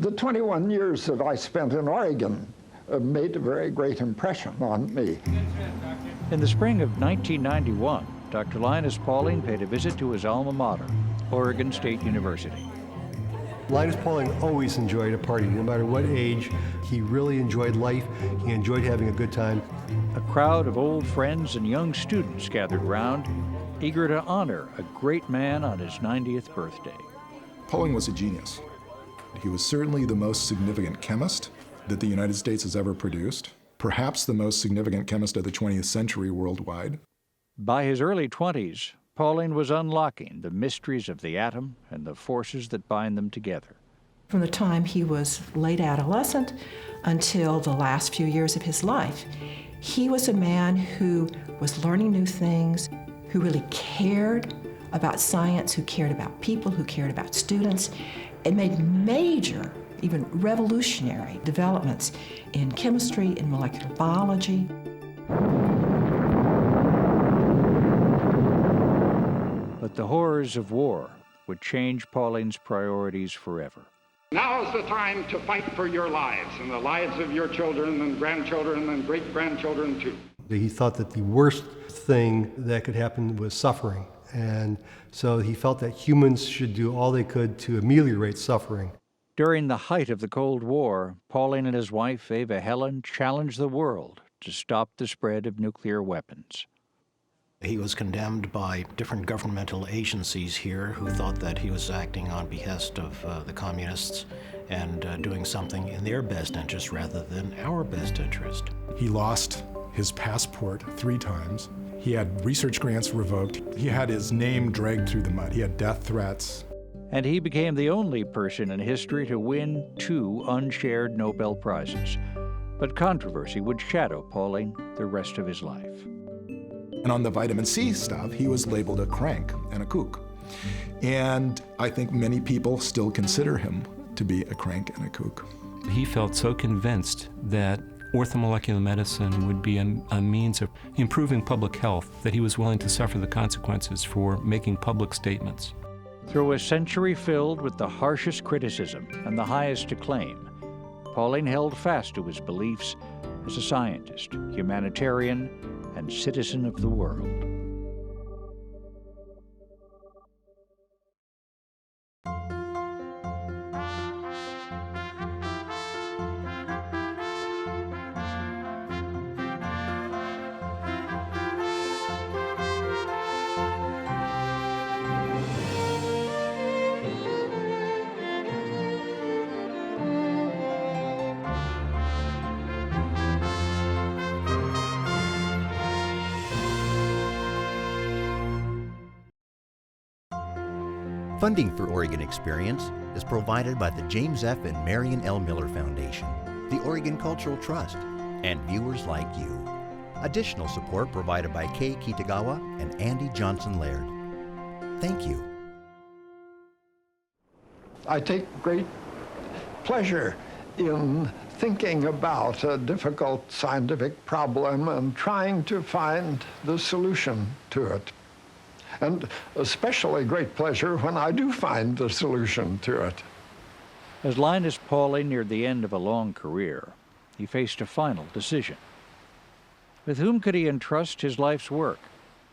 The 21 years that I spent in Oregon made a very great impression on me. In the spring of 1991, Dr. Linus Pauling paid a visit to his alma mater, Oregon State University. Linus Pauling always enjoyed a party, no matter what age. He really enjoyed life. He enjoyed having a good time. A crowd of old friends and young students gathered round, eager to honor a great man on his 90th birthday. Pauling was a genius. He was certainly the most significant chemist that the United States has ever produced, perhaps the most significant chemist of the 20th century worldwide. By his early 20s, Pauling was unlocking the mysteries of the atom and the forces that bind them together. From the time he was late adolescent until the last few years of his life, he was a man who was learning new things, who really cared about science, who cared about people, who cared about students, and made major, even revolutionary developments in chemistry, in molecular biology. But the horrors of war would change Pauling's priorities forever. Now is the time to fight for your lives and the lives of your children and grandchildren and great-grandchildren too. He thought that the worst thing that could happen was suffering. And so he felt that humans should do all they could to ameliorate suffering. During the height of the Cold War, Pauling and his wife, Ava Helen, challenged the world to stop the spread of nuclear weapons. He was condemned by different governmental agencies here who thought that he was acting on behest of the communists and doing something in their best interest rather than our best interest. He lost his passport 3 times. He had research grants revoked. He had his name dragged through the mud. He had death threats. And he became the only person in history to win 2 unshared Nobel Prizes. But controversy would shadow Pauling the rest of his life. And on the vitamin C stuff, he was labeled a crank and a kook. And I think many people still consider him to be a crank and a kook. He felt so convinced that orthomolecular medicine would be a means of improving public health that he was willing to suffer the consequences for making public statements. Through a century filled with the harshest criticism and the highest acclaim, Pauling held fast to his beliefs as a scientist, humanitarian, and citizen of the world. Funding for Oregon Experience is provided by the James F. and Marion L. Miller Foundation, the Oregon Cultural Trust, and viewers like you. Additional support provided by Kei Kitagawa and Andy Johnson-Laird. Thank you. I take great pleasure in thinking about a difficult scientific problem and trying to find the solution to it. And especially great pleasure when I do find the solution to it. As Linus Pauling neared the end of a long career, he faced a final decision. With whom could he entrust his life's work,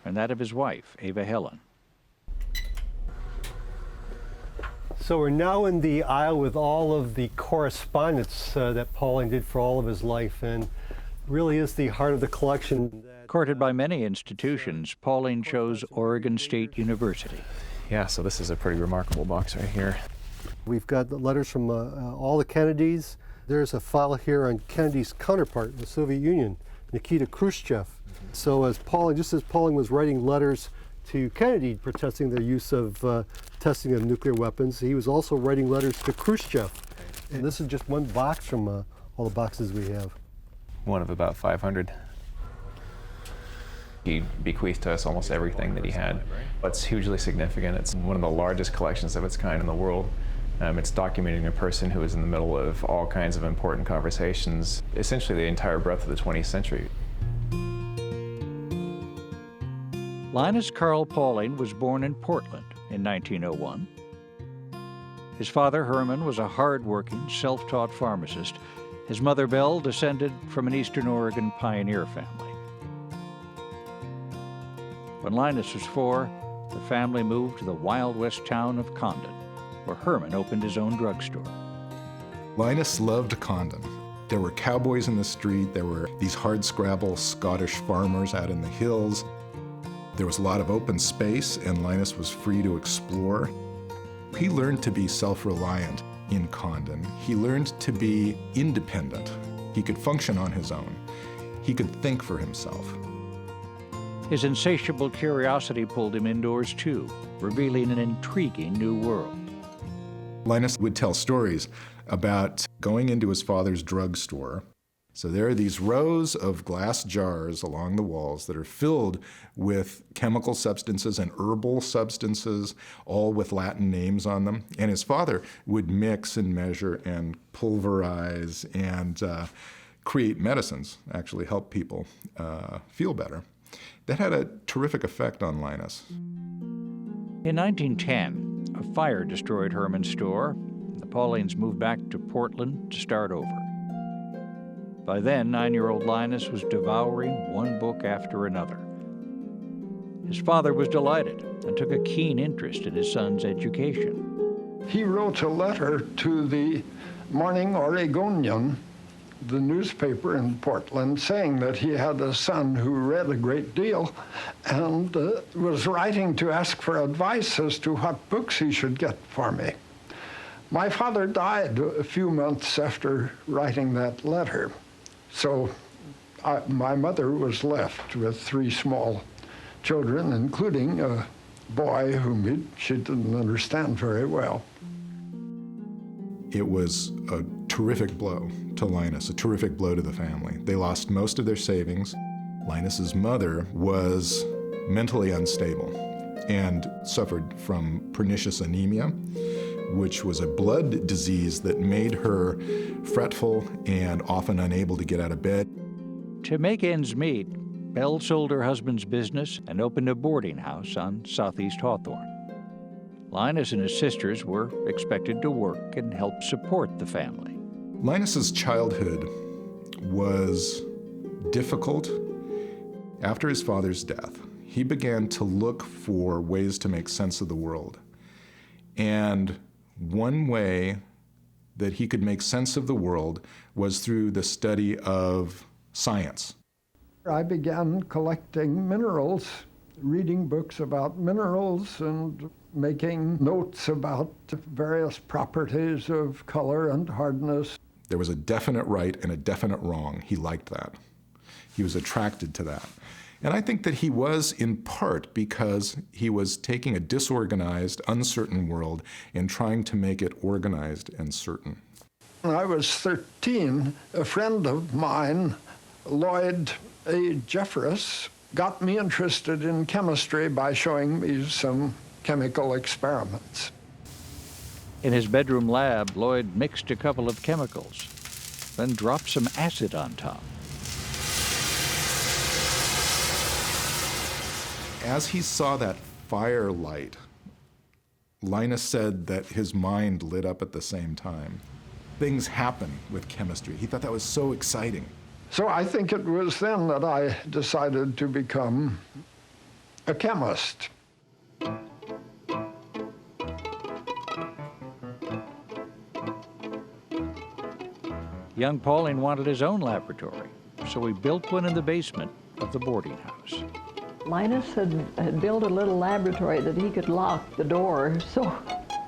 and that of his wife, Ava Helen? So we're now in the aisle with all of the correspondence that Pauling did for all of his life, and really is the heart of the collection. Courted by many institutions, Pauling chose Oregon State University. Yeah, so this is a pretty remarkable box right here. We've got the letters from all the Kennedys. There's a file here on Kennedy's counterpart in the Soviet Union, Nikita Khrushchev. So just as Pauling was writing letters to Kennedy protesting their use of testing of nuclear weapons, he was also writing letters to Khrushchev. And this is just one box from all the boxes we have. One of about 500. He bequeathed to us almost everything that he had. It's hugely significant. It's one of the largest collections of its kind in the world. It's documenting a person who was in the middle of all kinds of important conversations, essentially the entire breadth of the 20th century. Linus Carl Pauling was born in Portland in 1901. His father, Herman, was a hard-working, self-taught pharmacist. His mother, Belle, descended from an Eastern Oregon pioneer family. When Linus was 4, the family moved to the Wild West town of Condon, where Herman opened his own drugstore. Linus loved Condon. There were cowboys in the street, there were these hardscrabble Scottish farmers out in the hills. There was a lot of open space, and Linus was free to explore. He learned to be self-reliant in Condon. He learned to be independent. He could function on his own. He could think for himself. His insatiable curiosity pulled him indoors too, revealing an intriguing new world. Linus would tell stories about going into his father's drugstore. So there are these rows of glass jars along the walls that are filled with chemical substances and herbal substances, all with Latin names on them. And his father would mix and measure and pulverize and create medicines, actually help people feel better. That had a terrific effect on Linus. In 1910, a fire destroyed Herman's store. The Paulings moved back to Portland to start over. By then, 9-year-old Linus was devouring one book after another. His father was delighted and took a keen interest in his son's education. He wrote a letter to the Morning Oregonian, the newspaper in Portland, saying that he had a son who read a great deal and was writing to ask for advice as to what books he should get for me. My father died a few months after writing that letter, so my mother was left with 3 small children, including a boy whom she didn't understand very well. It was a terrific blow to Linus, a terrific blow to the family. They lost most of their savings. Linus's mother was mentally unstable and suffered from pernicious anemia, which was a blood disease that made her fretful and often unable to get out of bed. To make ends meet, Belle sold her husband's business and opened a boarding house on Southeast Hawthorne. Linus and his sisters were expected to work and help support the family. Linus's childhood was difficult. After his father's death, he began to look for ways to make sense of the world. And one way that he could make sense of the world was through the study of science. I began collecting minerals, reading books about minerals and making notes about various properties of color and hardness. There was a definite right and a definite wrong. He liked that. He was attracted to that. And I think that he was in part because he was taking a disorganized, uncertain world and trying to make it organized and certain. When I was 13, a friend of mine, Lloyd A. Jeffress, got me interested in chemistry by showing me some chemical experiments. In his bedroom lab, Lloyd mixed a couple of chemicals, then dropped some acid on top. As he saw that firelight, Linus said that his mind lit up at the same time. Things happen with chemistry. He thought that was so exciting. So I think it was then that I decided to become a chemist. Young Pauling wanted his own laboratory, so he built one in the basement of the boarding house. Linus had built a little laboratory that he could lock the door,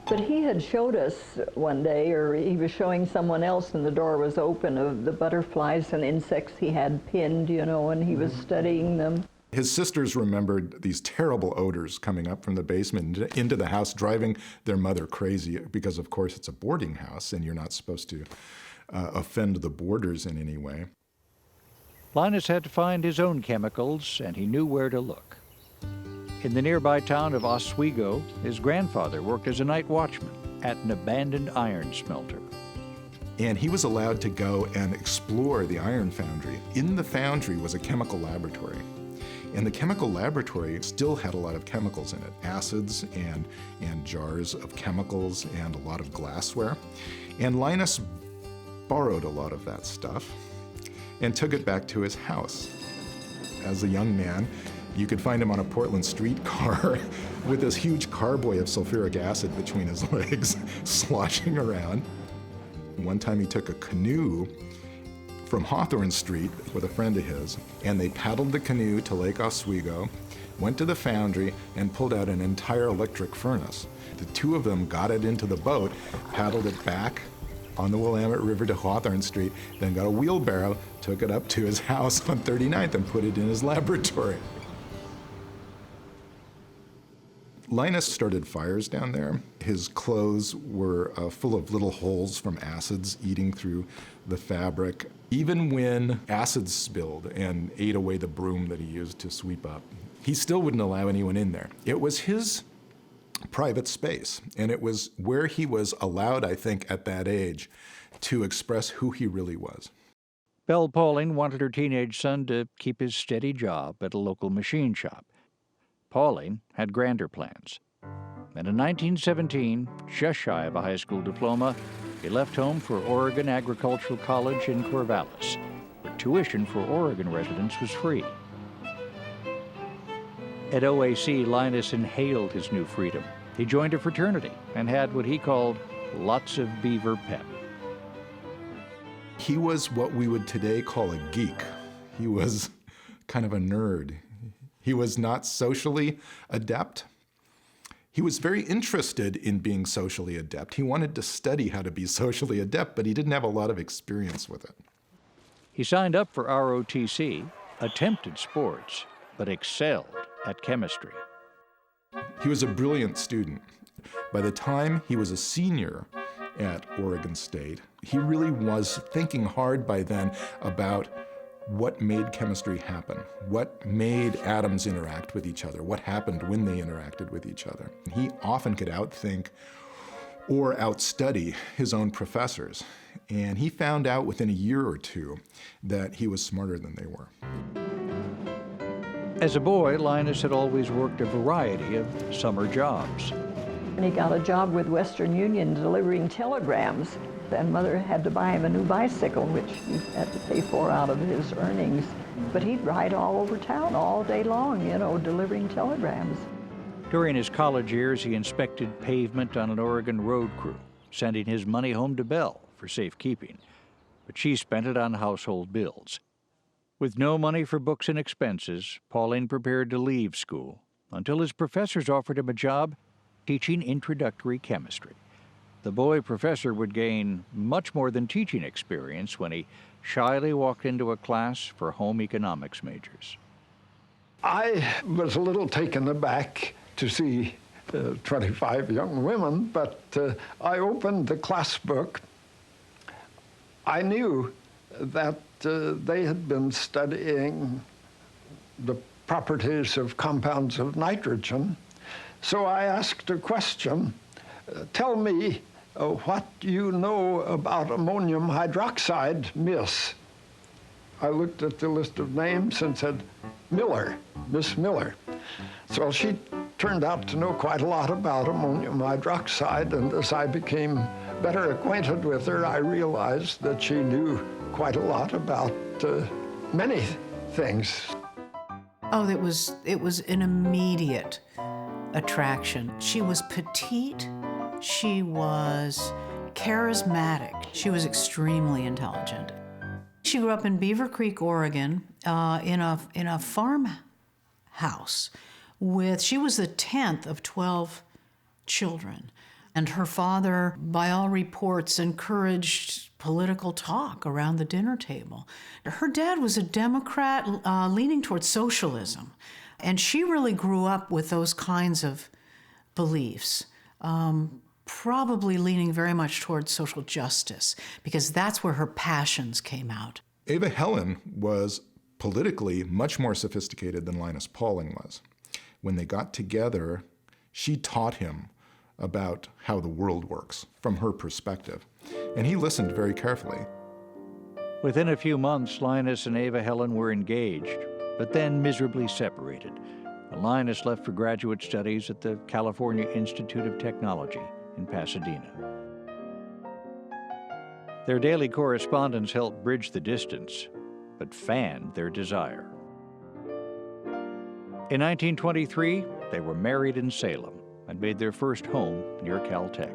but he had showed us one day, or he was showing someone else, and the door was open, of the butterflies and insects he had pinned, and he was studying them. His sisters remembered these terrible odors coming up from the basement into the house, driving their mother crazy, because of course it's a boarding house and you're not supposed to offend the boarders in any way. Linus had to find his own chemicals, and he knew where to look. In the nearby town of Oswego, his grandfather worked as a night watchman at an abandoned iron smelter. And he was allowed to go and explore the iron foundry. In the foundry was a chemical laboratory. And the chemical laboratory still had a lot of chemicals in it, acids and jars of chemicals and a lot of glassware. And Linus borrowed a lot of that stuff and took it back to his house. As a young man, you could find him on a Portland streetcar with this huge carboy of sulfuric acid between his legs, sloshing around. One time he took a canoe from Hawthorne Street with a friend of his, and they paddled the canoe to Lake Oswego, went to the foundry, and pulled out an entire electric furnace. The two of them got it into the boat, paddled it back on the Willamette River to Hawthorne Street, then got a wheelbarrow, took it up to his house on 39th and put it in his laboratory. Linus started fires down there. His clothes were full of little holes from acids eating through the fabric. Even when acids spilled and ate away the broom that he used to sweep up, he still wouldn't allow anyone in there. It was his private space, and it was where he was allowed, I think, at that age, to express who he really was. Belle Pauling wanted her teenage son to keep his steady job at a local machine shop. Pauling had grander plans. And in 1917, just shy of a high school diploma, he left home for Oregon Agricultural College in Corvallis, where tuition for Oregon residents was free. At OAC, Linus inhaled his new freedom. He joined a fraternity and had what he called lots of beaver pep. He was what we would today call a geek. He was kind of a nerd. He was not socially adept. He was very interested in being socially adept. He wanted to study how to be socially adept, but he didn't have a lot of experience with it. He signed up for ROTC, attempted sports, but excelled at chemistry. He was a brilliant student. By the time he was a senior at Oregon State, he really was thinking hard by then about what made chemistry happen, what made atoms interact with each other, what happened when they interacted with each other. He often could outthink or outstudy his own professors, and he found out within a year or two that he was smarter than they were. As a boy, Linus had always worked a variety of summer jobs. And he got a job with Western Union delivering telegrams. And Mother had to buy him a new bicycle, which he had to pay for out of his earnings. But he'd ride all over town all day long, you know, delivering telegrams. During his college years, he inspected pavement on an Oregon road crew, sending his money home to Belle for safekeeping. But she spent it on household bills. With no money for books and expenses, Pauling prepared to leave school until his professors offered him a job teaching introductory chemistry. The boy professor would gain much more than teaching experience when he shyly walked into a class for home economics majors. I was a little taken aback to see 25 young women, but I opened the class book. I knew that they had been studying the properties of compounds of nitrogen, so I asked a question. Tell me what you know about ammonium hydroxide, miss. I looked at the list of names and said, Miller, Miss Miller. So she turned out to know quite a lot about ammonium hydroxide, and as I became better acquainted with her, I realized that she knew quite a lot about many things. Oh, it was an immediate attraction. She was petite. She was charismatic. She was extremely intelligent. She grew up in Beaver Creek, Oregon, in a farmhouse she was the 10th of 12 children. And her father, by all reports, encouraged political talk around the dinner table. Her dad was a Democrat leaning towards socialism. And she really grew up with those kinds of beliefs. Probably leaning very much towards social justice, because that's where her passions came out. Ava Helen was politically much more sophisticated than Linus Pauling was. When they got together, she taught him about how the world works from her perspective, and he listened very carefully. Within a few months, Linus and Ava Helen were engaged, but then miserably separated. Linus left for graduate studies at the California Institute of Technology in Pasadena. Their daily correspondence helped bridge the distance, but fanned their desire. In 1923, they were married in Salem and made their first home near Caltech.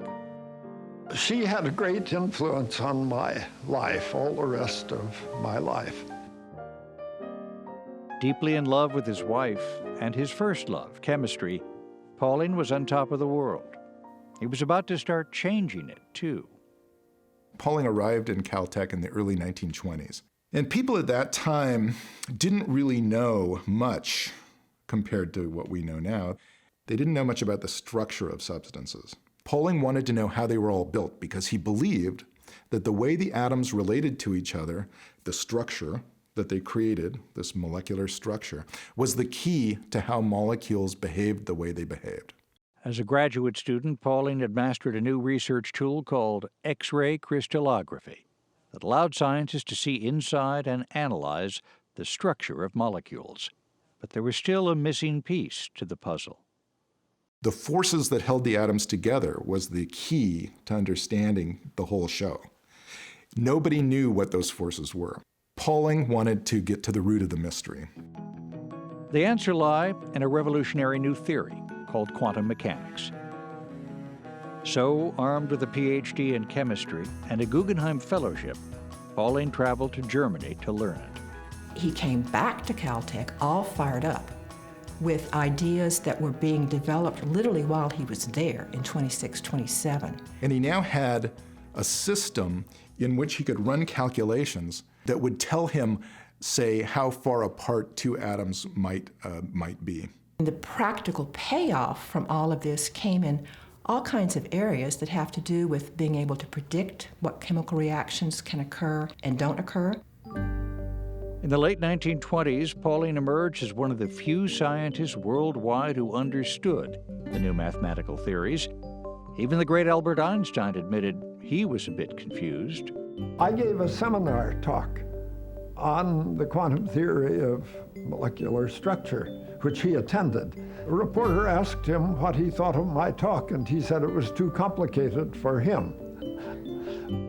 She had a great influence on my life, all the rest of my life. Deeply in love with his wife and his first love, chemistry, Pauling was on top of the world. He was about to start changing it, too. Pauling arrived in Caltech in the early 1920s. And people at that time didn't really know much compared to what we know now. They didn't know much about the structure of substances. Pauling wanted to know how they were all built because he believed that the way the atoms related to each other, the structure that they created, this molecular structure, was the key to how molecules behaved the way they behaved. As a graduate student, Pauling had mastered a new research tool called X-ray crystallography that allowed scientists to see inside and analyze the structure of molecules. But there was still a missing piece to the puzzle. The forces that held the atoms together was the key to understanding the whole show. Nobody knew what those forces were. Pauling wanted to get to the root of the mystery. The answer lay in a revolutionary new theory called quantum mechanics. So, armed with a PhD in chemistry and a Guggenheim Fellowship, Pauling traveled to Germany to learn it. He came back to Caltech all fired up with ideas that were being developed literally while he was there in 26, 27. And he now had a system in which he could run calculations that would tell him, say, how far apart two atoms might be. The practical payoff from all of this came in all kinds of areas that have to do with being able to predict what chemical reactions can occur and don't occur. In the late 1920s, Pauling emerged as one of the few scientists worldwide who understood the new mathematical theories. Even the great Albert Einstein admitted he was a bit confused. I gave a seminar talk on the quantum theory of molecular structure, which he attended. A reporter asked him what he thought of my talk, and he said it was too complicated for him.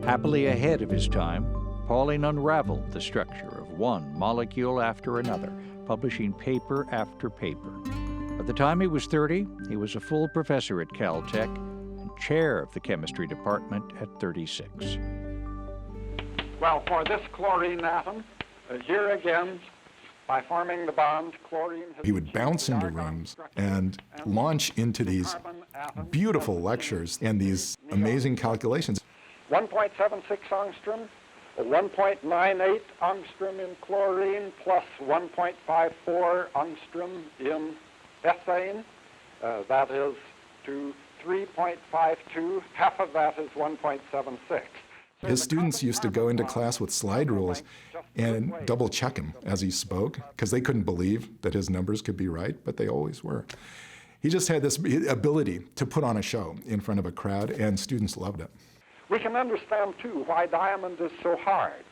Happily ahead of his time, Pauling unraveled the structure of one molecule after another, publishing paper after paper. By the time he was 30, he was a full professor at Caltech and chair of the chemistry department at 36. Well, for this chlorine atom, here again, by forming the bond, chlorine... He would bounce into rooms and launch into these beautiful lectures and these amazing calculations. 1.76 angstrom, 1.98 angstrom in chlorine, plus 1.54 angstrom in ethane. That is to 3.52. Half of that is 1.76. His students used to go into class with slide rules and double check him as he spoke, because they couldn't believe that his numbers could be right, but they always were. He just had this ability to put on a show in front of a crowd, and students loved it. We can understand, too, why diamond is so hard.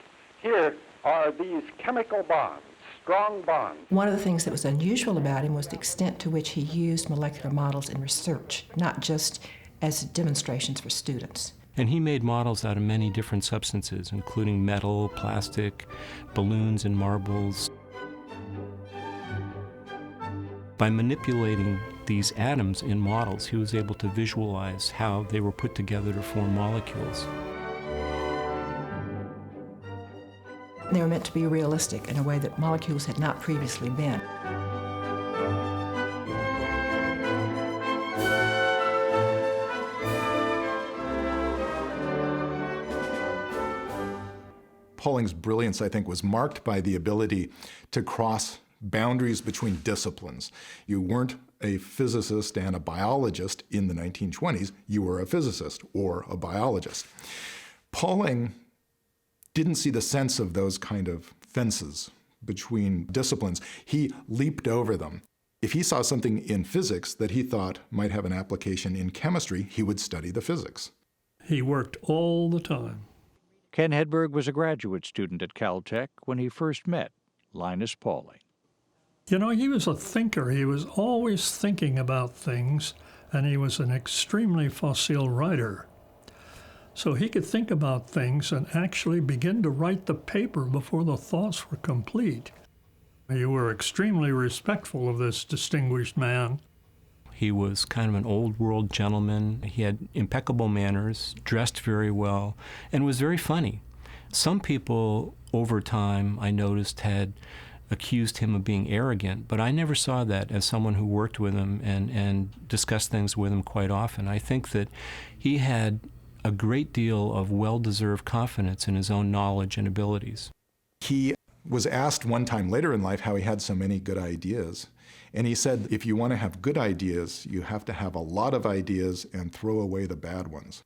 Here are these chemical bonds, strong bonds. One of the things that was unusual about him was the extent to which he used molecular models in research, not just as demonstrations for students. And he made models out of many different substances, including metal, plastic, balloons, and marbles. By manipulating these atoms in models, he was able to visualize how they were put together to form molecules. They were meant to be realistic in a way that molecules had not previously been. Pauling's brilliance, I think, was marked by the ability to cross boundaries between disciplines. You weren't a physicist and a biologist in the 1920s. You were a physicist or a biologist. Pauling didn't see the sense of those kind of fences between disciplines. He leaped over them. If he saw something in physics that he thought might have an application in chemistry, he would study the physics. He worked all the time. Ken Hedberg was a graduate student at Caltech when he first met Linus Pauling. You know, he was a thinker. He was always thinking about things, and he was an extremely facile writer. So he could think about things and actually begin to write the paper before the thoughts were complete. You were extremely respectful of this distinguished man. He was kind of an old world gentleman. He had impeccable manners, dressed very well, and was very funny. Some people over time, I noticed, had accused him of being arrogant, but I never saw that as someone who worked with him and discussed things with him quite often. I think that he had a great deal of well-deserved confidence in his own knowledge and abilities. He was asked one time later in life how he had so many good ideas. And he said, if you want to have good ideas, you have to have a lot of ideas and throw away the bad ones.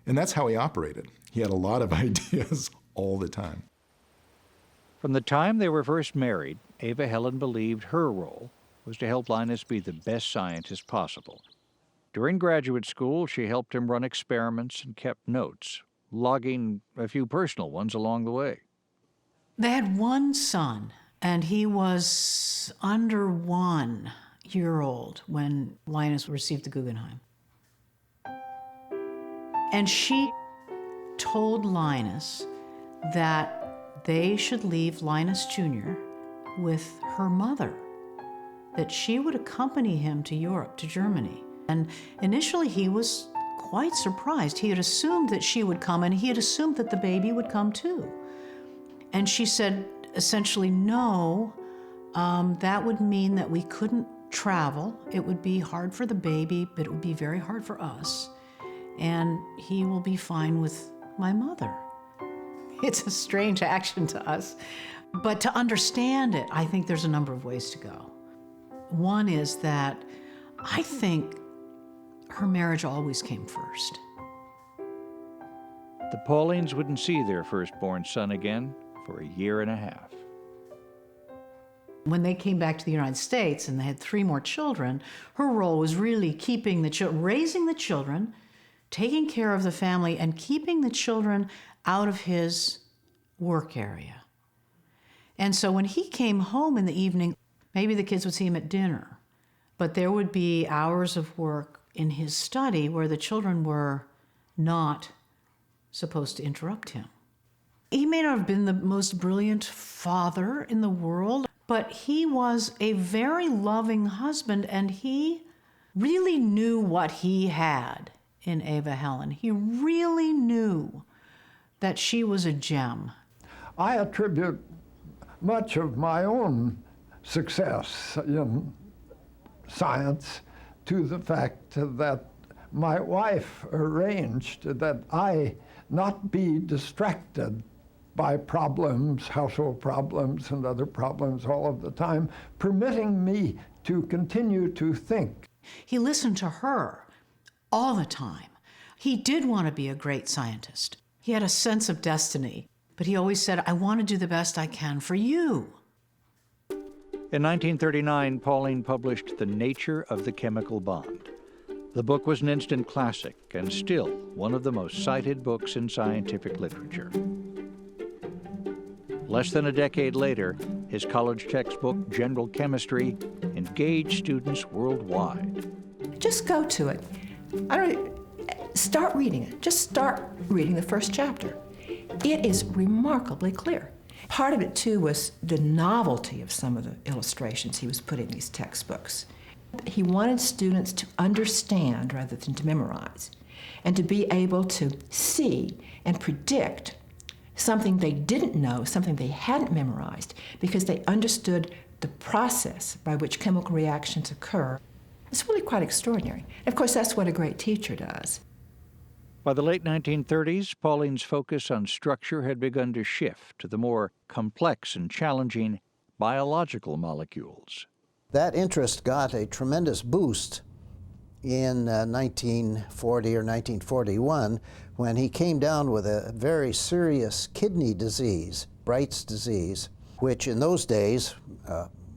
And that's how he operated. He had a lot of ideas all the time. From the time they were first married, Ava Helen believed her role was to help Linus be the best scientist possible. During graduate school, she helped him run experiments and kept notes, logging a few personal ones along the way. They had one son, and he was under 1 year old when Linus received the Guggenheim. And she told Linus that they should leave Linus Jr. with her mother, that she would accompany him to Europe, to Germany. And initially he was quite surprised. He had assumed that she would come, and he had assumed that the baby would come too. And she said, essentially, no, that would mean that we couldn't travel. It would be hard for the baby, but it would be very hard for us. And he will be fine with my mother. It's a strange action to us. But to understand it, I think there's a number of ways to go. One is that I think her marriage always came first. The Paulings wouldn't see their firstborn son again for a year and a half. When they came back to the United States and they had 3 more children, her role was really keeping the children, raising the children, taking care of the family, and keeping the children out of his work area. And so when he came home in the evening, maybe the kids would see him at dinner, but there would be hours of work in his study where the children were not supposed to interrupt him. He may not have been the most brilliant father in the world, but he was a very loving husband, and he really knew what he had in Ava Helen. He really knew that she was a gem. I attribute much of my own success in science to the fact that my wife arranged that I not be distracted by problems, household problems and other problems all of the time, permitting me to continue to think. He listened to her all the time. He did want to be a great scientist. He had a sense of destiny, but he always said, I want to do the best I can for you. In 1939, Pauling published The Nature of the Chemical Bond. The book was an instant classic and still one of the most cited books in scientific literature. Less than a decade later, his college textbook, General Chemistry, engaged students worldwide. Just go to it. Start reading it. Just start reading the first chapter. It is remarkably clear. Part of it, too, was the novelty of some of the illustrations he was putting in these textbooks. He wanted students to understand rather than to memorize, and to be able to see and predict something they didn't know, something they hadn't memorized, because they understood the process by which chemical reactions occur. It's really quite extraordinary. Of course, that's what a great teacher does. By the late 1930s, Pauling's focus on structure had begun to shift to the more complex and challenging biological molecules. That interest got a tremendous boost in 1940 or 1941 when he came down with a very serious kidney disease, Bright's disease, which in those days,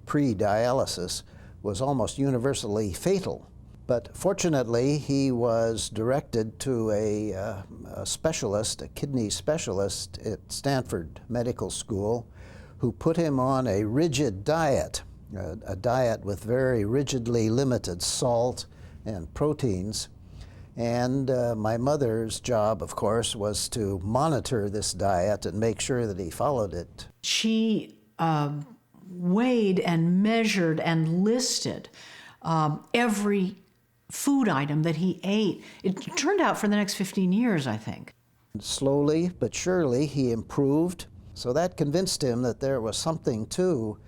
pre-dialysis, was almost universally fatal. But fortunately, he was directed to a specialist, a kidney specialist at Stanford Medical School, who put him on a rigid diet, a diet with very rigidly limited salt and proteins. And my mother's job, of course, was to monitor this diet and make sure that he followed it. She weighed and measured and listed every food item that he ate. It turned out for the next 15 years, I think. Slowly but surely he improved, so that convinced him that there was something to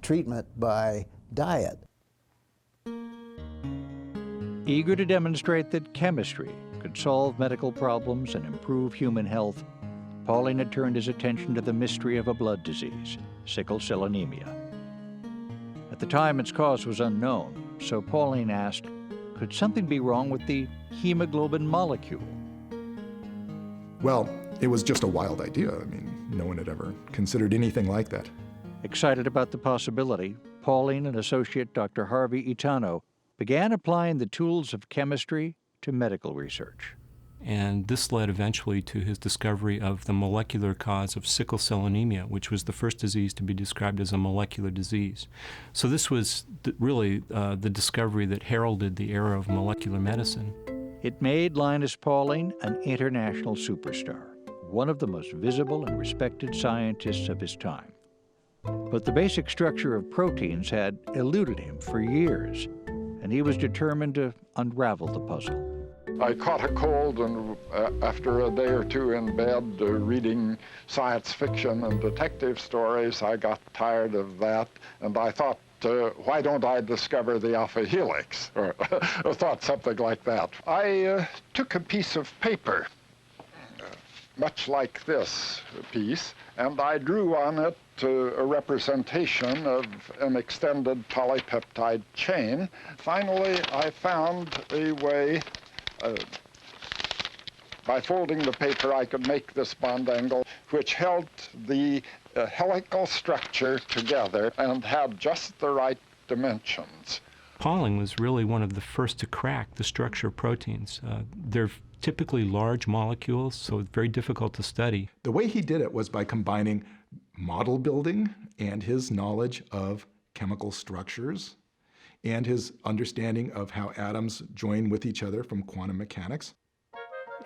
treatment by diet. Eager to demonstrate that chemistry could solve medical problems and improve human health, Pauling had turned his attention to the mystery of a blood disease, sickle cell anemia. At the time, its cause was unknown, so Pauling asked, could something be wrong with the hemoglobin molecule? Well, it was just a wild idea. I mean, no one had ever considered anything like that. Excited about the possibility, Pauling and associate Dr. Harvey Itano began applying the tools of chemistry to medical research. And this led eventually to his discovery of the molecular cause of sickle cell anemia, which was the first disease to be described as a molecular disease. So this was really the discovery that heralded the era of molecular medicine. It made Linus Pauling an international superstar, one of the most visible and respected scientists of his time. But the basic structure of proteins had eluded him for years, and he was determined to unravel the puzzle. I caught a cold, and after a day or two in bed reading science fiction and detective stories, I got tired of that, and I thought, why don't I discover the alpha helix, or thought something like that. I took a piece of paper, much like this piece, and I drew on it a representation of an extended polypeptide chain. Finally, I found a way, by folding the paper, I could make this bond angle, which held the helical structure together and had just the right dimensions. Pauling was really one of the first to crack the structure of proteins. They're typically large molecules, so it's very difficult to study. The way he did it was by combining model building and his knowledge of chemical structures and his understanding of how atoms join with each other from quantum mechanics.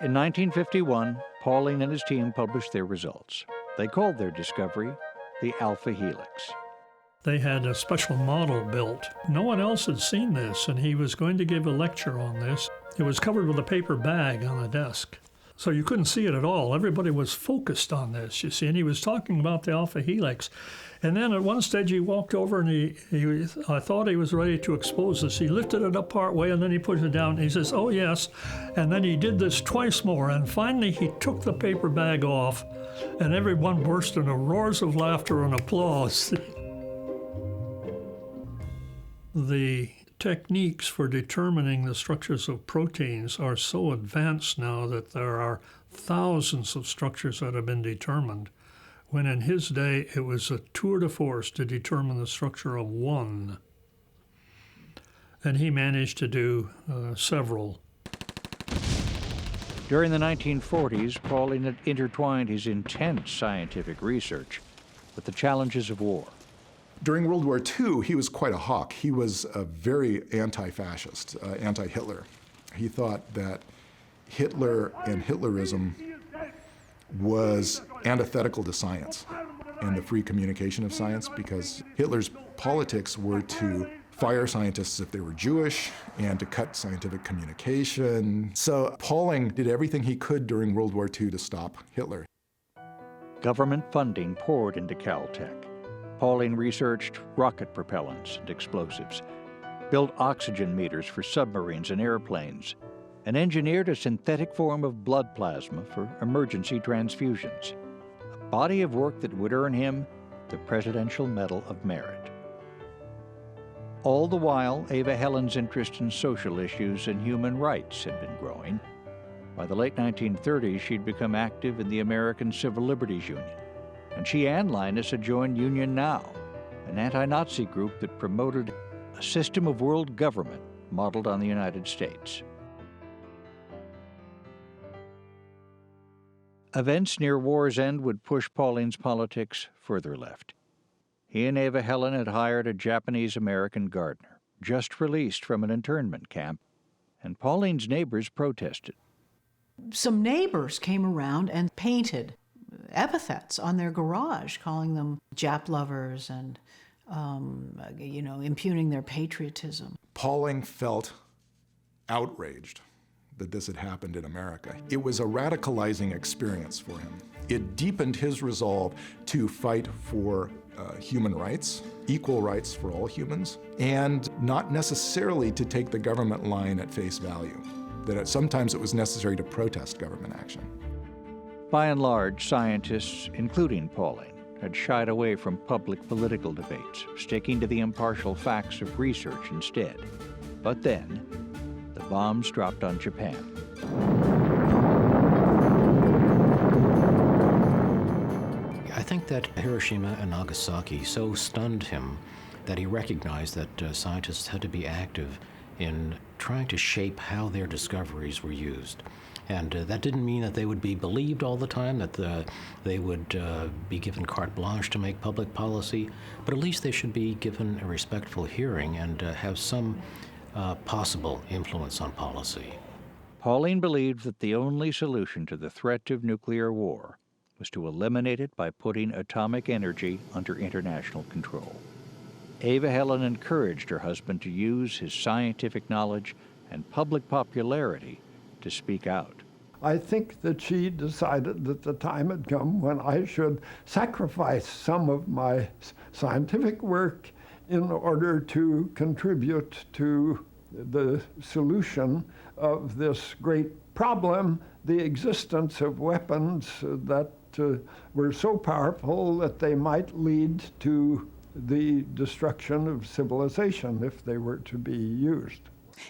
In 1951, Pauling and his team published their results. They called their discovery the alpha helix. They had a special model built. No one else had seen this, and he was going to give a lecture on this. It was covered with a paper bag on a desk, so you couldn't see it at all. Everybody was focused on this, you see, and he was talking about the alpha helix. And then at one stage he walked over and I thought he was ready to expose this. He lifted it up part way and then he put it down and he says, oh yes. And then he did this twice more, and finally he took the paper bag off and everyone burst into roars of laughter and applause. The techniques for determining the structures of proteins are so advanced now that there are thousands of structures that have been determined, when in his day it was a tour de force to determine the structure of one. And he managed to do several. During the 1940s, Pauling had intertwined his intense scientific research with the challenges of war. During World War II, he was quite a hawk. He was a very anti-fascist, anti-Hitler. He thought that Hitler and Hitlerism was antithetical to science and the free communication of science, because Hitler's politics were to fire scientists if they were Jewish and to cut scientific communication. So Pauling did everything he could during World War II to stop Hitler. Government funding poured into Caltech. Pauling researched rocket propellants and explosives, built oxygen meters for submarines and airplanes, and engineered a synthetic form of blood plasma for emergency transfusions, a body of work that would earn him the Presidential Medal of Merit. All the while, Ava Helen's interest in social issues and human rights had been growing. By the late 1930s, she'd become active in the American Civil Liberties Union, and she and Linus had joined Union Now, an anti-Nazi group that promoted a system of world government modeled on the United States. Events near war's end would push Pauling's politics further left. He and Ava Helen had hired a Japanese-American gardener, just released from an internment camp, and Pauling's neighbors protested. Some neighbors came around and painted epithets on their garage, calling them Jap lovers and, impugning their patriotism. Pauling felt outraged that this had happened in America. It was a radicalizing experience for him. It deepened his resolve to fight for human rights, equal rights for all humans, and not necessarily to take the government line at face value. That sometimes it was necessary to protest government action. By and large, scientists, including Pauling, had shied away from public political debates, sticking to the impartial facts of research instead. But then, the bombs dropped on Japan. I think that Hiroshima and Nagasaki so stunned him that he recognized that scientists had to be active in trying to shape how their discoveries were used. And that didn't mean that they would be believed all the time, that they would be given carte blanche to make public policy, but at least they should be given a respectful hearing and have some possible influence on policy. Pauling believed that the only solution to the threat of nuclear war was to eliminate it by putting atomic energy under international control. Ava Helen encouraged her husband to use his scientific knowledge and public popularity to speak out. I think that she decided that the time had come when I should sacrifice some of my scientific work in order to contribute to the solution of this great problem, the existence of weapons that were so powerful that they might lead to the destruction of civilization if they were to be used.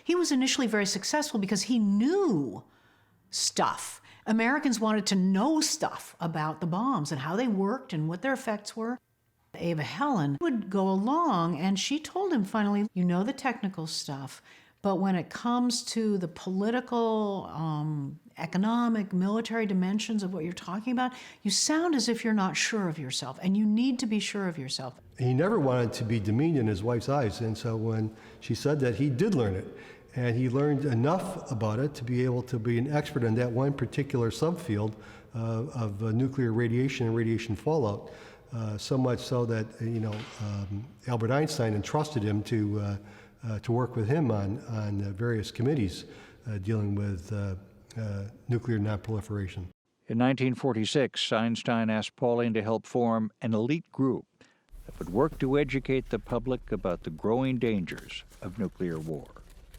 He was initially very successful because he knew stuff. Americans wanted to know stuff about the bombs and how they worked and what their effects were. Ava Helen would go along and she told him finally, you know the technical stuff, but when it comes to the political, economic, military dimensions of what you're talking about, you sound as if you're not sure of yourself, and you need to be sure of yourself. He never wanted to be demeaned in his wife's eyes, and so when she said that, he did learn it. And he learned enough about it to be able to be an expert in that one particular subfield of nuclear radiation and radiation fallout. So much so that Albert Einstein entrusted him to work with him on various committees dealing with nuclear nonproliferation. In 1946, Einstein asked Pauling to help form an elite group that would work to educate the public about the growing dangers of nuclear war.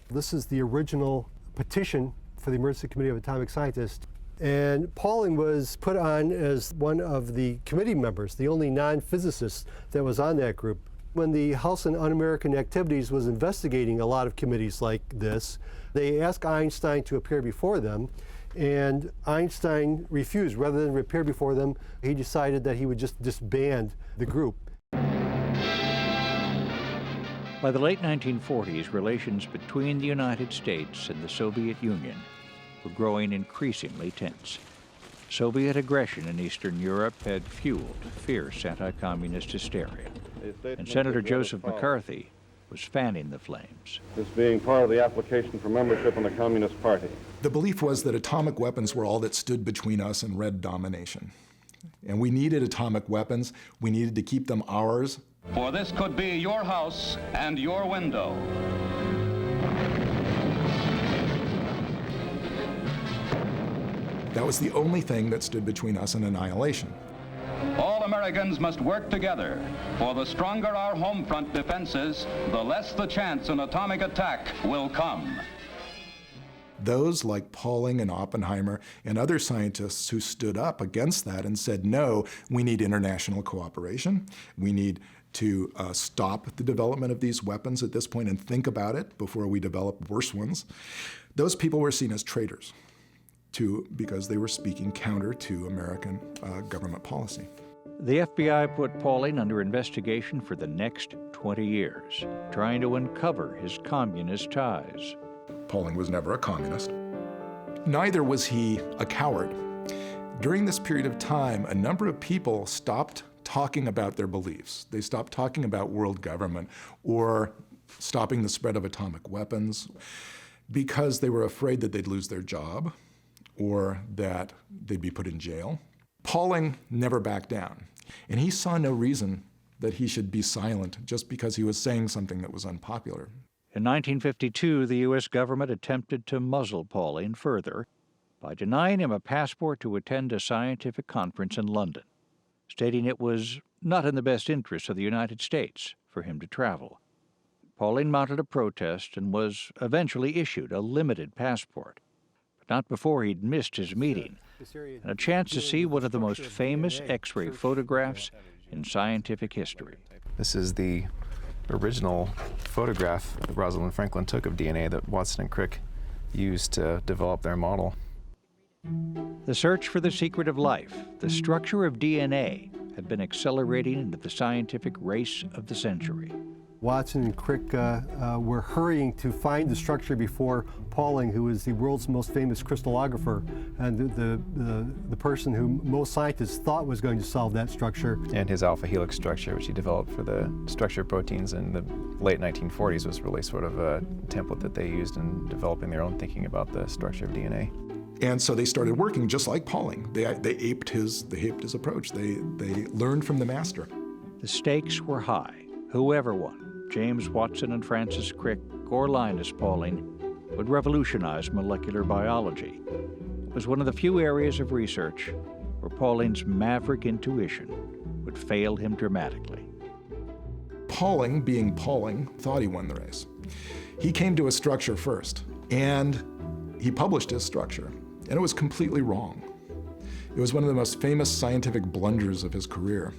This is the original petition for the Emergency Committee of Atomic Scientists. And Pauling was put on as one of the committee members, the only non-physicist that was on that group. When the House on Un-American Activities was investigating a lot of committees like this, they asked Einstein to appear before them, and Einstein refused. Rather than appear before them, he decided that he would just disband the group. By the late 1940s, relations between the United States and the Soviet Union were growing increasingly tense. Soviet aggression in Eastern Europe had fueled fierce anti-communist hysteria, and Senator Joseph McCarthy was fanning the flames. This being part of the application for membership in the Communist Party. The belief was that atomic weapons were all that stood between us and Red domination. And we needed atomic weapons. We needed to keep them ours. For this could be your house and your window. That was the only thing that stood between us and annihilation. All Americans must work together, for the stronger our home front defense is, the less the chance an atomic attack will come. Those like Pauling and Oppenheimer and other scientists who stood up against that and said, no, we need international cooperation. We need to stop the development of these weapons at this point and think about it before we develop worse ones. Those people were seen as traitors because they were speaking counter to American government policy. The FBI put Pauling under investigation for the next 20 years, trying to uncover his communist ties. Pauling was never a communist. Neither was he a coward. During this period of time, a number of people stopped talking about their beliefs. They stopped talking about world government or stopping the spread of atomic weapons because they were afraid that they'd lose their job or that they'd be put in jail. Pauling never backed down, and he saw no reason that he should be silent just because he was saying something that was unpopular. In 1952, the U.S. government attempted to muzzle Pauling further by denying him a passport to attend a scientific conference in London, stating it was not in the best interest of the United States for him to travel. Pauling mounted a protest and was eventually issued a limited passport, but not before he'd missed his meeting and a chance to see one of the most famous X-ray photographs in scientific history. This is the original photograph that Rosalind Franklin took of DNA that Watson and Crick used to develop their model. The search for the secret of life, the structure of DNA, had been accelerating into the scientific race of the century. Watson and Crick were hurrying to find the structure before Pauling, who is the world's most famous crystallographer and the person who most scientists thought was going to solve that structure. And his alpha helix structure, which he developed for the structure of proteins in the late 1940s, was really sort of a template that they used in developing their own thinking about the structure of DNA. And so they started working just like Pauling. They aped his approach. They learned from the master. The stakes were high. Whoever won, James Watson and Francis Crick or Linus Pauling, would revolutionize molecular biology. It was one of the few areas of research where Pauling's maverick intuition would fail him dramatically. Pauling, being Pauling, thought he won the race. He came to a structure first, and he published his structure, and it was completely wrong. It was one of the most famous scientific blunders of his career.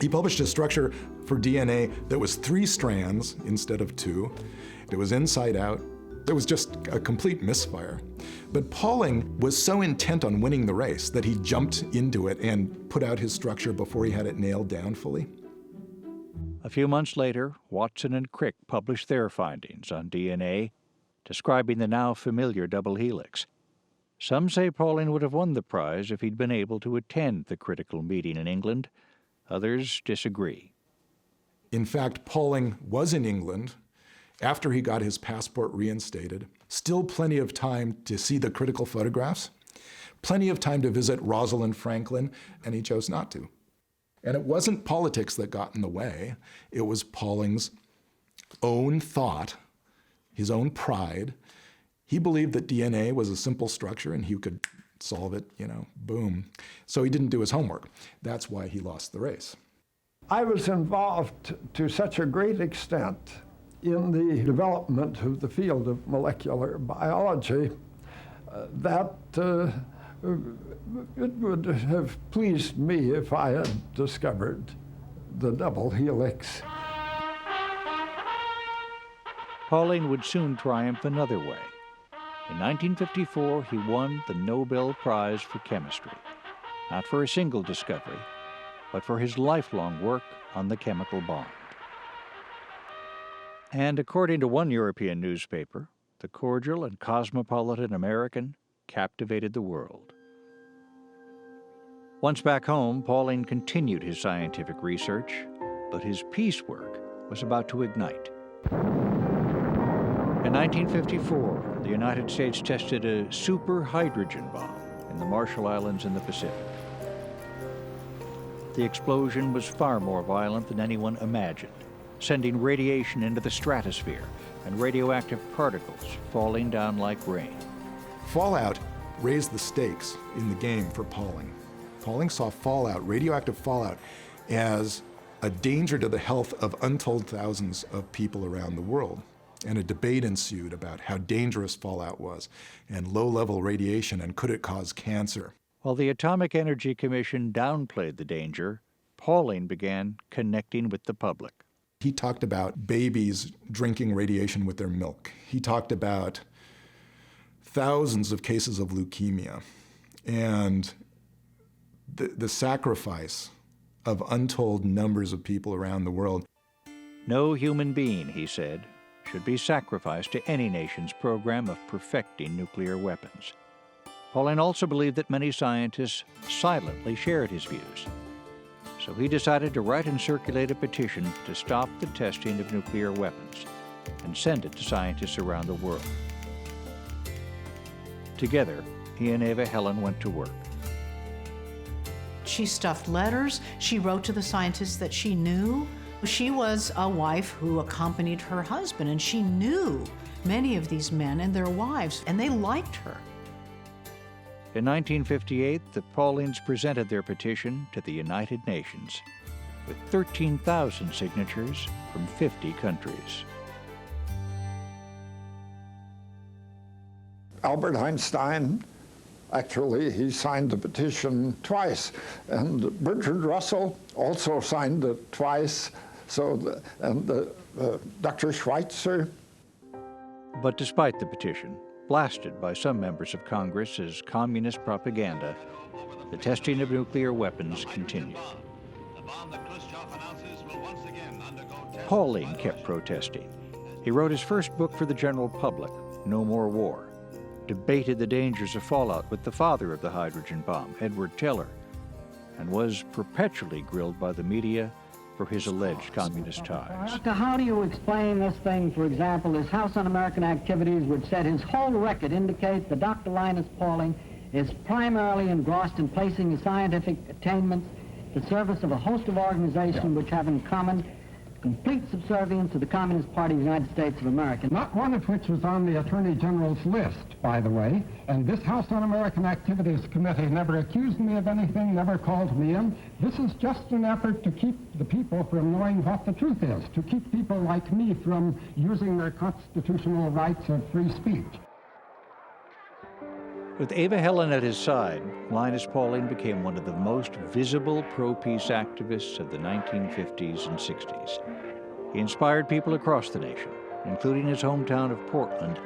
He published a structure for DNA that was 3 strands instead of 2. It was inside out. It was just a complete misfire. But Pauling was so intent on winning the race that he jumped into it and put out his structure before he had it nailed down fully. A few months later, Watson and Crick published their findings on DNA, describing the now familiar double helix. Some say Pauling would have won the prize if he'd been able to attend the critical meeting in England. Others disagree. In fact, Pauling was in England after he got his passport reinstated. Still plenty of time to see the critical photographs, plenty of time to visit Rosalind Franklin, and he chose not to. And it wasn't politics that got in the way. It was Pauling's own thought, his own pride. He believed that DNA was a simple structure and he could solve it, boom. So he didn't do his homework. That's why he lost the race. I was involved to such a great extent in the development of the field of molecular biology that it would have pleased me if I had discovered the double helix. Pauling would soon triumph another way. In 1954, he won the Nobel Prize for Chemistry, not for a single discovery, but for his lifelong work on the chemical bond. And according to one European newspaper, the cordial and cosmopolitan American captivated the world. Once back home, Pauling continued his scientific research, but his peace work was about to ignite. In 1954, the United States tested a super hydrogen bomb in the Marshall Islands in the Pacific. The explosion was far more violent than anyone imagined, sending radiation into the stratosphere and radioactive particles falling down like rain. Fallout raised the stakes in the game for Pauling. Pauling saw fallout, radioactive fallout, as a danger to the health of untold thousands of people around the world. And a debate ensued about how dangerous fallout was and low-level radiation, and could it cause cancer. While the Atomic Energy Commission downplayed the danger, Pauling began connecting with the public. He talked about babies drinking radiation with their milk. He talked about thousands of cases of leukemia and the sacrifice of untold numbers of people around the world. No human being, he said, should be sacrificed to any nation's program of perfecting nuclear weapons. Pauling also believed that many scientists silently shared his views. So he decided to write and circulate a petition to stop the testing of nuclear weapons and send it to scientists around the world. Together, he and Ava Helen went to work. She stuffed letters. She wrote to the scientists that she knew. She was a wife who accompanied her husband, and she knew many of these men and their wives, and they liked her. In 1958, the Paulings presented their petition to the United Nations with 13,000 signatures from 50 countries. Albert Einstein, actually, he signed the petition twice, and Bertrand Russell also signed it twice, Dr. Schweitzer. But despite the petition, blasted by some members of Congress as communist propaganda, the testing of nuclear weapons continued. Pauling kept protesting. He wrote his first book for the general public, No More War, debated the dangers of fallout with the father of the hydrogen bomb, Edward Teller, and was perpetually grilled by the media for his alleged communist ties. Doctor, how do you explain this thing, for example, this House Un-American Activities, which said his whole record indicates that Dr. Linus Pauling is primarily engrossed in placing his scientific attainments at the service of a host of organizations which have in common complete subservience to the Communist Party of the United States of America. Not one of which was on the Attorney General's list, by the way, and this House Un-American Activities Committee never accused me of anything, never called me in. This is just an effort to keep the people from knowing what the truth is, to keep people like me from using their constitutional rights of free speech. With Ava Helen at his side, Linus Pauling became one of the most visible pro-peace activists of the 1950s and 60s. He inspired people across the nation, including his hometown of Portland,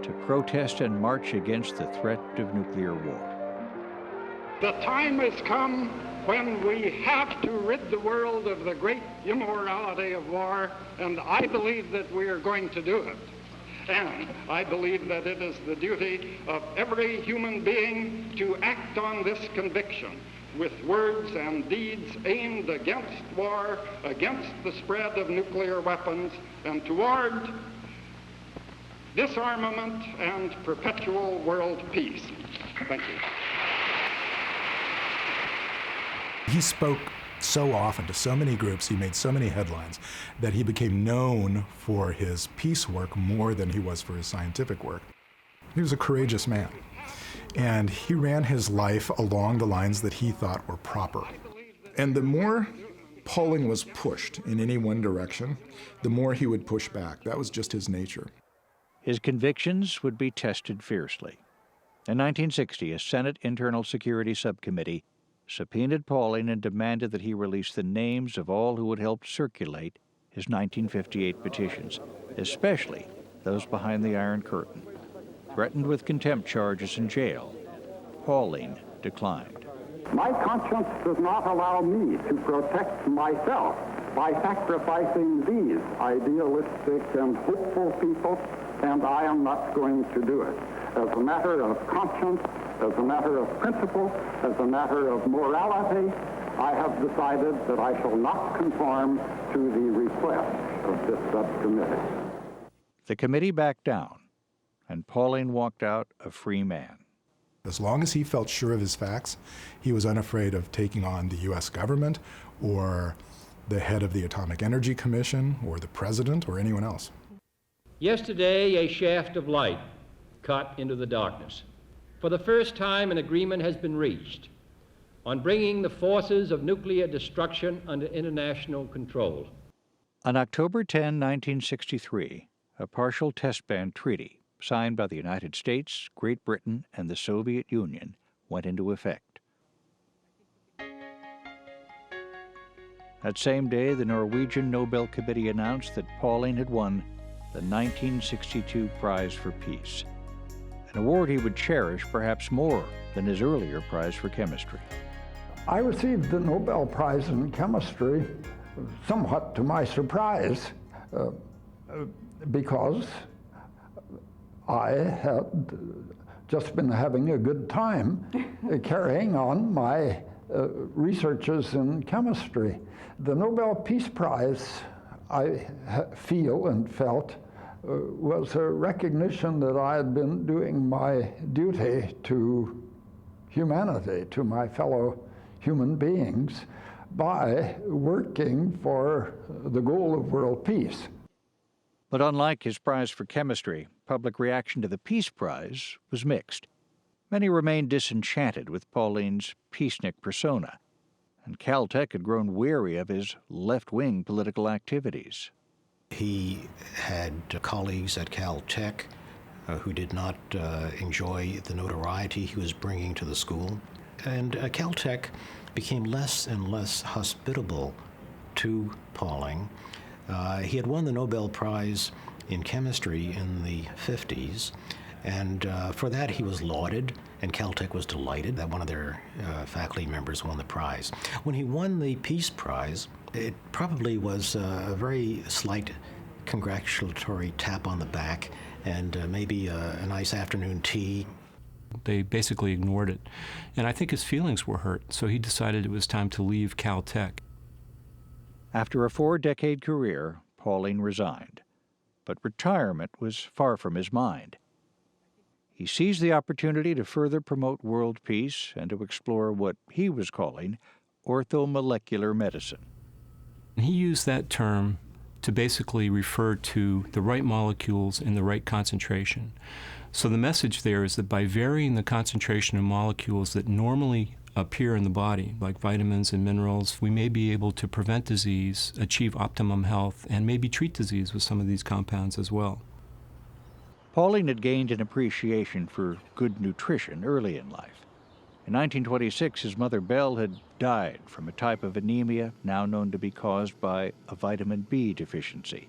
to protest and march against the threat of nuclear war. The time has come when we have to rid the world of the great immorality of war, and I believe that we are going to do it. And I believe that it is the duty of every human being to act on this conviction with words and deeds aimed against war, against the spread of nuclear weapons, and toward disarmament and perpetual world peace. Thank you. He spoke so often to so many groups, he made so many headlines, that he became known for his peace work more than he was for his scientific work. He was a courageous man, and he ran his life along the lines that he thought were proper. And the more Pauling was pushed in any one direction, the more he would push back. That was just his nature. His convictions would be tested fiercely. In 1960, a Senate Internal Security Subcommittee subpoenaed Pauling and demanded that he release the names of all who had helped circulate his 1958 petitions, especially those behind the Iron Curtain. Threatened with contempt charges and jail, Pauling declined. My conscience does not allow me to protect myself by sacrificing these idealistic and hopeful people, and I am not going to do it. As a matter of conscience, as a matter of principle, as a matter of morality, I have decided that I shall not conform to the request of this subcommittee. The committee backed down, and Pauling walked out a free man. As long as he felt sure of his facts, he was unafraid of taking on the U.S. government or the head of the Atomic Energy Commission or the president or anyone else. Yesterday, a shaft of light cut into the darkness. For the first time, an agreement has been reached on bringing the forces of nuclear destruction under international control. On October 10, 1963, a partial test ban treaty signed by the United States, Great Britain, and the Soviet Union went into effect. That same day, the Norwegian Nobel Committee announced that Pauling had won the 1962 Prize for Peace, an award he would cherish perhaps more than his earlier prize for chemistry. I received the Nobel Prize in Chemistry, somewhat to my surprise, because I had just been having a good time carrying on my researches in chemistry. The Nobel Peace Prize, I feel and felt, was a recognition that I had been doing my duty to humanity, to my fellow human beings, by working for the goal of world peace. But unlike his prize for chemistry, public reaction to the Peace Prize was mixed. Many remained disenchanted with Pauling's peacenik persona, and Caltech had grown weary of his left-wing political activities. He had colleagues at Caltech who did not enjoy the notoriety he was bringing to the school. And Caltech became less and less hospitable to Pauling. He had won the Nobel Prize in chemistry in the 50s, and for that he was lauded, and Caltech was delighted that one of their faculty members won the prize. When he won the Peace Prize, it probably was a very slight congratulatory tap on the back and maybe a nice afternoon tea. They basically ignored it. And I think his feelings were hurt, so he decided it was time to leave Caltech. After a 4-decade career, Pauling resigned. But retirement was far from his mind. He seized the opportunity to further promote world peace and to explore what he was calling orthomolecular medicine. He used that term to basically refer to the right molecules in the right concentration. So the message there is that by varying the concentration of molecules that normally appear in the body, like vitamins and minerals, we may be able to prevent disease, achieve optimum health, and maybe treat disease with some of these compounds as well. Pauling had gained an appreciation for good nutrition early in life. In 1926, his mother Belle had died from a type of anemia now known to be caused by a vitamin B deficiency.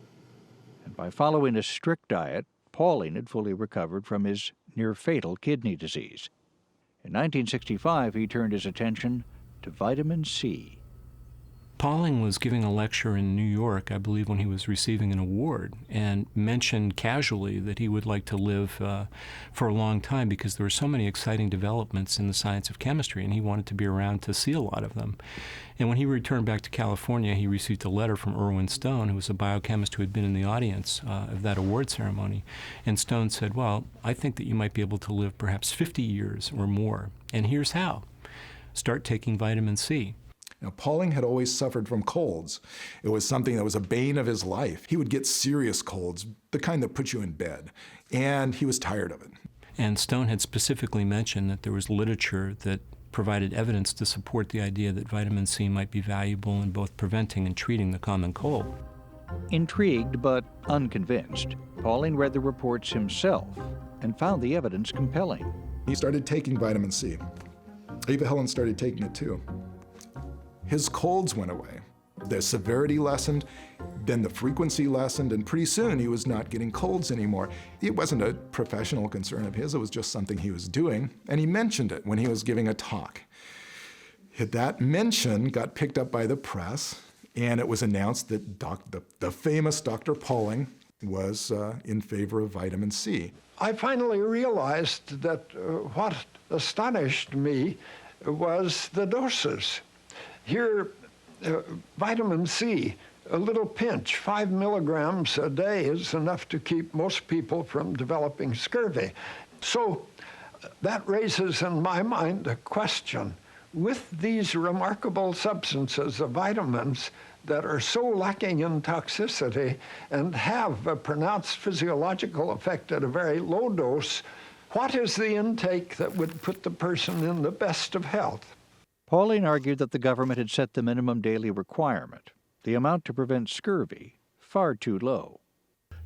And by following a strict diet, Pauling had fully recovered from his near-fatal kidney disease. In 1965, he turned his attention to vitamin C. Pauling was giving a lecture in New York, I believe, when he was receiving an award, and mentioned casually that he would like to live for a long time because there were so many exciting developments in the science of chemistry, and he wanted to be around to see a lot of them. And when he returned back to California, he received a letter from Irwin Stone, who was a biochemist who had been in the audience of that award ceremony. And Stone said, well, I think that you might be able to live perhaps 50 years or more, and here's how. Start taking vitamin C. Now, Pauling had always suffered from colds. It was something that was a bane of his life. He would get serious colds, the kind that put you in bed, and he was tired of it. And Stone had specifically mentioned that there was literature that provided evidence to support the idea that vitamin C might be valuable in both preventing and treating the common cold. Intrigued but unconvinced, Pauling read the reports himself and found the evidence compelling. He started taking vitamin C. Ava Helen started taking it too. His colds went away. The severity lessened, then the frequency lessened, and pretty soon he was not getting colds anymore. It wasn't a professional concern of his, it was just something he was doing, and he mentioned it when he was giving a talk. That mention got picked up by the press, and it was announced that the famous Dr. Pauling was in favor of vitamin C. I finally realized that what astonished me was the doses. Here, vitamin C, a little pinch, 5 milligrams a day is enough to keep most people from developing scurvy. So that raises in my mind a question. With these remarkable substances of vitamins that are so lacking in toxicity and have a pronounced physiological effect at a very low dose, what is the intake that would put the person in the best of health? Pauling argued that the government had set the minimum daily requirement, the amount to prevent scurvy, far too low.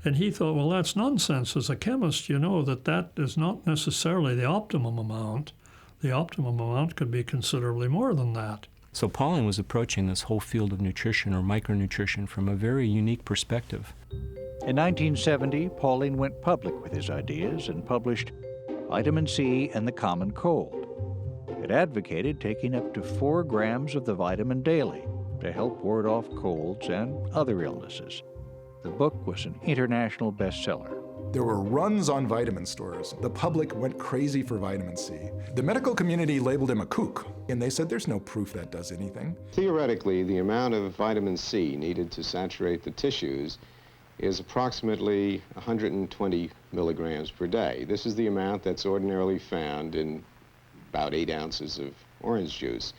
And he thought, well, that's nonsense. As a chemist, you know that is not necessarily the optimum amount. The optimum amount could be considerably more than that. So Pauling was approaching this whole field of nutrition or micronutrition from a very unique perspective. In 1970, Pauling went public with his ideas and published Vitamin C and the Common Cold. It advocated taking up to 4 grams of the vitamin daily to help ward off colds and other illnesses. The book was an international bestseller. There were runs on vitamin stores. The public went crazy for vitamin C. The medical community labeled him a kook, and they said there's no proof that does anything. Theoretically, the amount of vitamin C needed to saturate the tissues is approximately 120 milligrams per day. This is the amount that's ordinarily found in about 8 ounces of orange juice.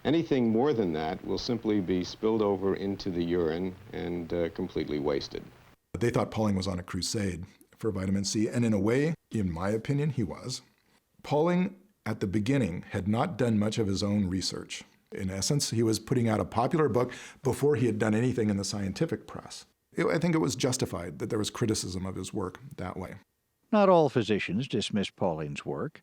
Anything more than that will simply be spilled over into the urine and completely wasted. They thought Pauling was on a crusade for vitamin C, and in a way, in my opinion, he was. Pauling, at the beginning, had not done much of his own research. In essence, he was putting out a popular book before he had done anything in the scientific press. I think it was justified that there was criticism of his work that way. Not all physicians dismissed Pauling's work.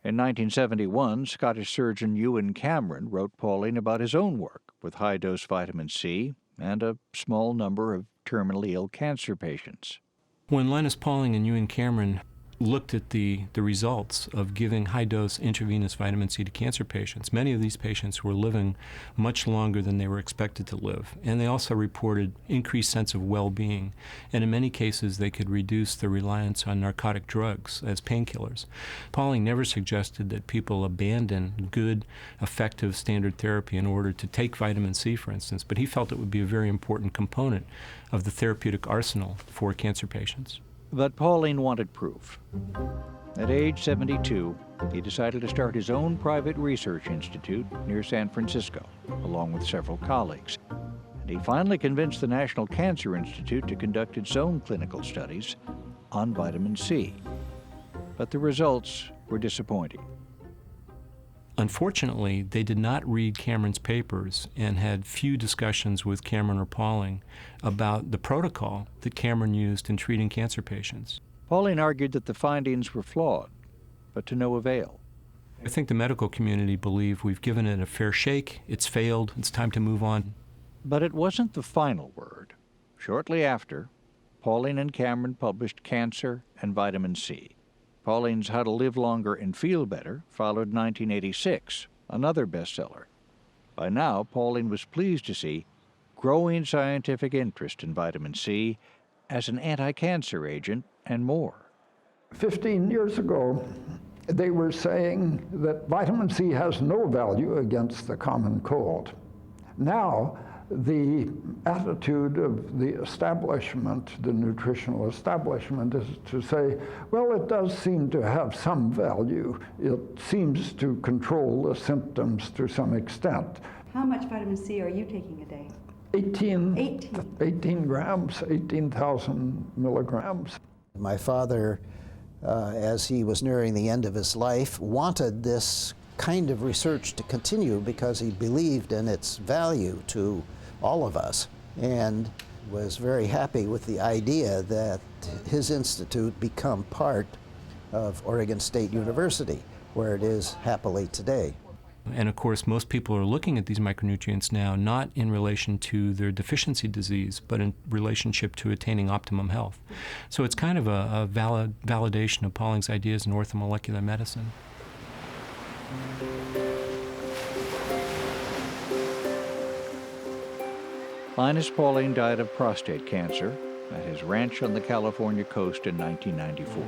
In 1971, Scottish surgeon Ewan Cameron wrote Pauling about his own work with high-dose vitamin C and a small number of terminally ill cancer patients. When Linus Pauling and Ewan Cameron looked at the results of giving high-dose intravenous vitamin C to cancer patients, many of these patients were living much longer than they were expected to live. And they also reported increased sense of well-being. And in many cases, they could reduce the reliance on narcotic drugs as painkillers. Pauling never suggested that people abandon good, effective standard therapy in order to take vitamin C, for instance, but he felt it would be a very important component of the therapeutic arsenal for cancer patients. But Pauling wanted proof. At age 72, he decided to start his own private research institute near San Francisco, along with several colleagues. And he finally convinced the National Cancer Institute to conduct its own clinical studies on vitamin C. But the results were disappointing. Unfortunately, they did not read Cameron's papers and had few discussions with Cameron or Pauling about the protocol that Cameron used in treating cancer patients. Pauling argued that the findings were flawed, but to no avail. I think the medical community believe we've given it a fair shake, it's failed, it's time to move on. But it wasn't the final word. Shortly after, Pauling and Cameron published Cancer and Vitamin C. Pauling's How to Live Longer and Feel Better followed 1986, another bestseller. By now, Pauling was pleased to see growing scientific interest in vitamin C as an anti-cancer agent and more. 15 years ago, they were saying that vitamin C has no value against the common cold. Now, the attitude of the establishment, the nutritional establishment, is to say, well, it does seem to have some value. It seems to control the symptoms to some extent. How much vitamin C are you taking a day? 18 grams, 18,000 milligrams. My father, as he was nearing the end of his life, wanted this kind of research to continue because he believed in its value to all of us, and was very happy with the idea that his institute become part of Oregon State University, where it is happily today. And of course, most people are looking at these micronutrients now not in relation to their deficiency disease, but in relationship to attaining optimum health. So it's kind of a validation of Pauling's ideas in orthomolecular medicine. Linus Pauling died of prostate cancer at his ranch on the California coast in 1994.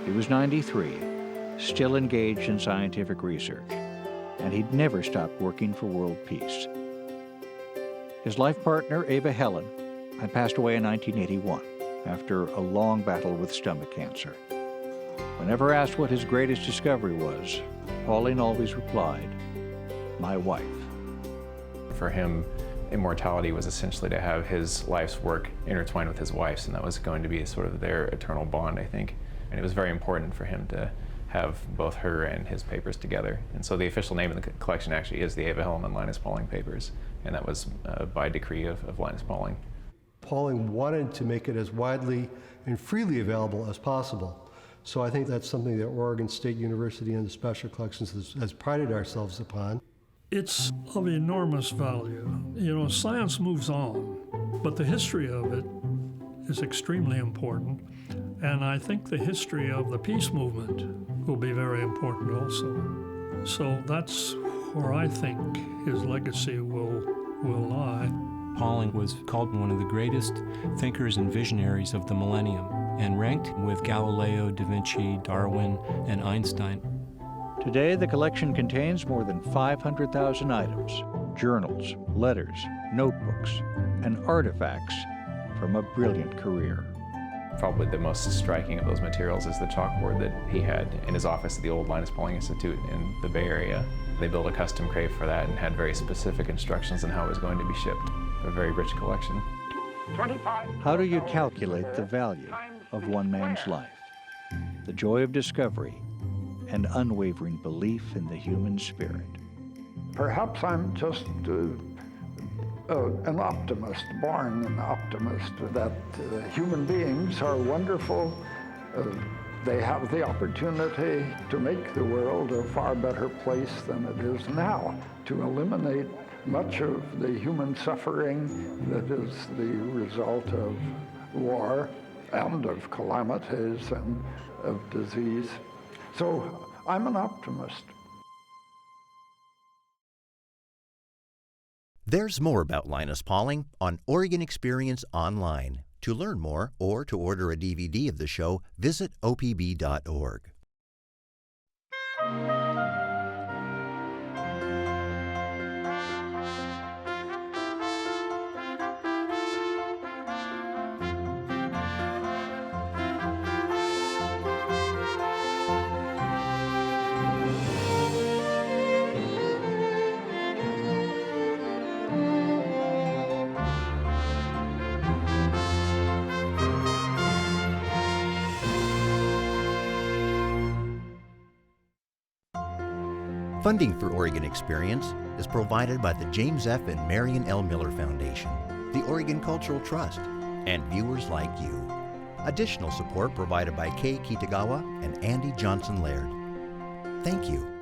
He was 93, still engaged in scientific research, and he'd never stopped working for world peace. His life partner, Ava Helen, had passed away in 1981 after a long battle with stomach cancer. Whenever asked what his greatest discovery was, Pauling always replied, "My wife." For him, immortality was essentially to have his life's work intertwined with his wife's, and that was going to be sort of their eternal bond, I think. And it was very important for him to have both her and his papers together. And so the official name of the collection actually is the Ava Helen and Linus Pauling papers, and that was by decree of Linus Pauling. Pauling wanted to make it as widely and freely available as possible. So I think that's something that Oregon State University and the Special Collections has prided ourselves upon. It's of enormous value. You know, science moves on, but the history of it is extremely important. And I think the history of the peace movement will be very important also. So that's where I think his legacy will lie. Pauling was called one of the greatest thinkers and visionaries of the millennium. and ranked with Galileo, Da Vinci, Darwin, and Einstein. Today, the collection contains more than 500,000 items, journals, letters, notebooks, and artifacts from a brilliant career. Probably the most striking of those materials is the chalkboard that he had in his office at the old Linus Pauling Institute in the Bay Area. They built a custom crate for that and had very specific instructions on how it was going to be shipped. A very rich collection. How do you calculate the value of one man's life? The joy of discovery and unwavering belief in the human spirit. Perhaps I'm just an optimist, born an optimist, that human beings are wonderful. They have the opportunity to make the world a far better place than it is now, to eliminate much of the human suffering that is the result of war and of calamities and of disease. So I'm an optimist. There's more about Linus Pauling on Oregon Experience Online. To learn more or to order a DVD of the show, visit opb.org. Funding for Oregon Experience is provided by the James F. and Marion L. Miller Foundation, the Oregon Cultural Trust, and viewers like you. Additional support provided by Kay Kitagawa and Andy Johnson Laird. Thank you.